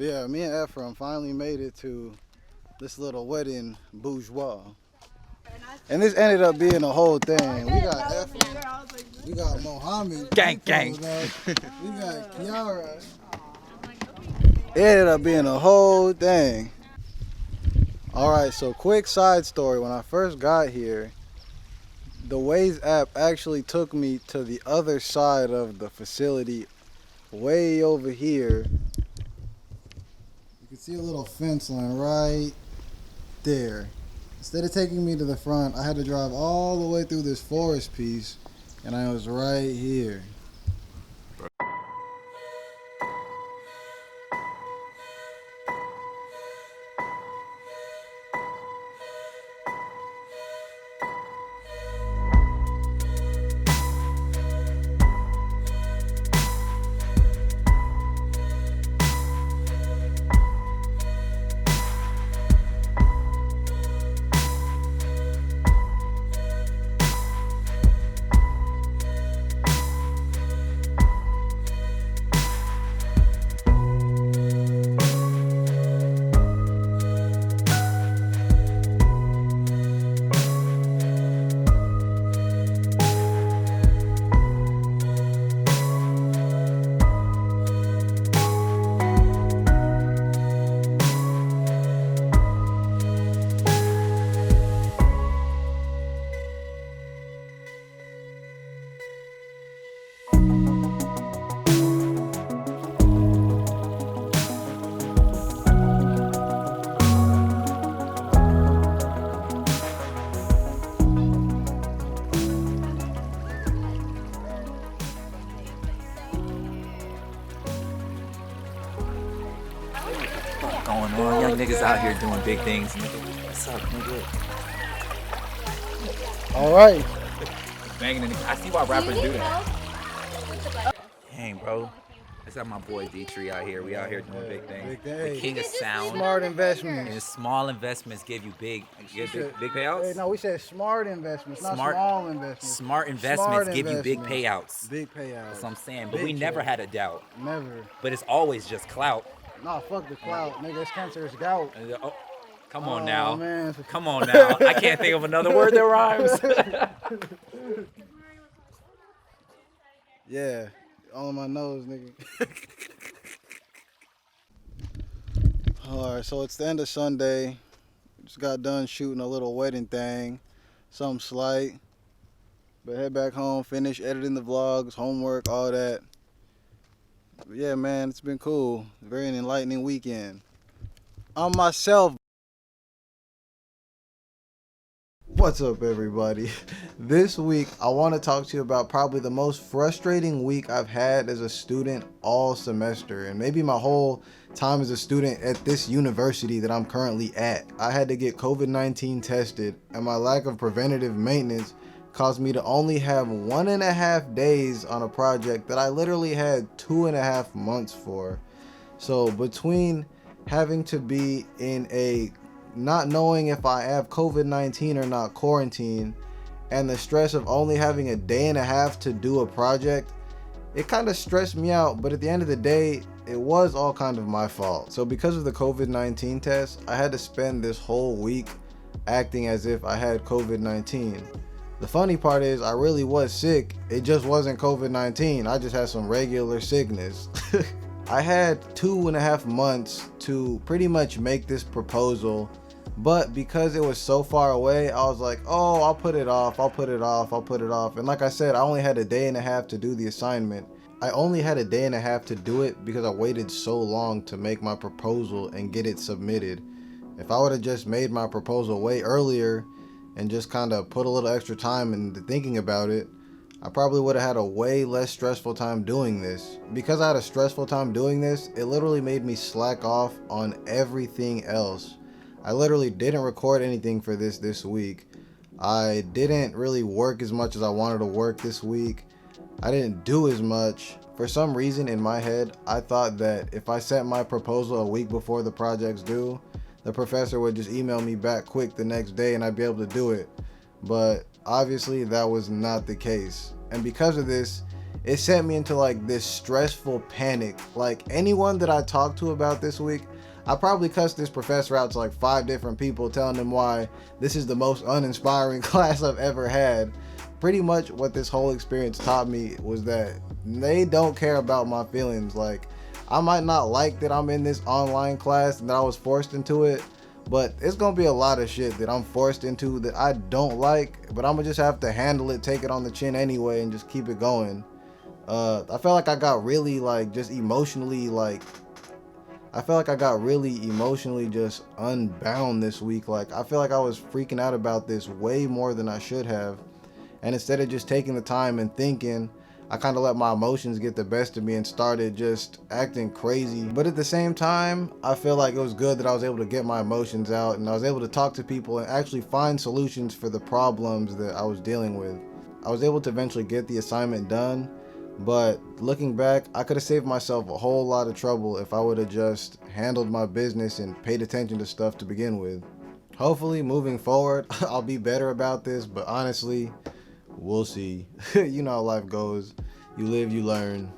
Yeah, me and Ephraim finally made it to this little wedding bourgeois. And this ended up being a whole thing. We got Ephraim, we got Mohammed, Gang, gang. we got Kiara. It ended up being a whole thing. Alright, so quick side story. When I first got here, the Waze app actually took me to the other side of the facility, way over here. You can see a little fence line right there. Instead of taking me to the front, I had to drive all the way through this forest piece, and I was right here. Going on, young niggas out here doing big things, nigga. What's up, nigga? Alright. Banging in the, I see why rappers do that. Dang, bro. Let's have my boy D3 out here. We out here doing big things. The king of sound. Smart investments. And small investments give you big payouts? Hey, no, we said smart investments, not Smart- small investments. Smart investments give you big investments. payouts. Big payouts. That's what I'm saying. But Big we never check. had a doubt. Never. But it's always just clout. Nah, fuck the clout. Nigga, it's cancerous gout. Oh, come on now. Man. Come on now. I can't think of another word that rhymes. Yeah. All on my nose, nigga. Alright, so it's the end of Sunday. Just got done shooting a little wedding thing. Something slight. But head back home, finish editing the vlogs, homework, all that. But yeah, man, it's been cool. Very enlightening weekend. On myself. What's up, everybody? This week, I want to talk to you about probably the most frustrating week I've had as a student all semester, and maybe my whole time as a student at this university that I'm currently at. I had to get COVID-19 tested, and my lack of preventative maintenance caused me to only have 1.5 days on a project that I literally had 2.5 months for. So between having to be in a not knowing if I have COVID-19 or not quarantine, and the stress of only having a day and a half to do a project, it kind of stressed me out. But at the end of the day, it was all kind of my fault. So because of the COVID-19 test, I had to spend this whole week acting as if I had COVID-19. The funny part is I really was sick. It just wasn't COVID-19. I just had some regular sickness. I had 2.5 months to pretty much make this proposal, but because it was so far away, I was like, oh, I'll put it off. And like I said, I only had a day and a half to do the assignment. I only had a day and a half to do it because I waited so long to make my proposal and get it submitted. If I would have just made my proposal way earlier and just kind of put a little extra time into thinking about it, I probably would have had a way less stressful time doing this. Because I had a stressful time doing this, it literally made me slack off on everything else. I literally didn't record anything for this week. I didn't really work as much as I wanted to work this week. I didn't do as much. For some reason in my head, I thought that if I sent my proposal a week before the project's due, the professor would just email me back quick the next day and I'd be able to do it. But obviously that was not the case. And because of this, it sent me into like this stressful panic. Like anyone that I talked to about this week, I probably cussed this professor out to like 5 different people, telling them why this is the most uninspiring class I've ever had. Pretty much what this whole experience taught me was that they don't care about my feelings. Like, I might not like that I'm in this online class and that I was forced into it, but it's gonna be a lot of shit that I'm forced into that I don't like, but I'm gonna just have to handle it, take it on the chin anyway, and just keep it going. I felt like I got really like just emotionally like I felt like I got really emotionally just unbound this week. Like, I feel like I was freaking out about this way more than I should have. And instead of just taking the time and thinking, I kind of let my emotions get the best of me and started just acting crazy. But at the same time, I feel like it was good that I was able to get my emotions out and I was able to talk to people and actually find solutions for the problems that I was dealing with. I was able to eventually get the assignment done, but looking back, I could have saved myself a whole lot of trouble if I would have just handled my business and paid attention to stuff to begin with. Hopefully, moving forward, I'll be better about this, but honestly, we'll see. You know how life goes. You live, you learn.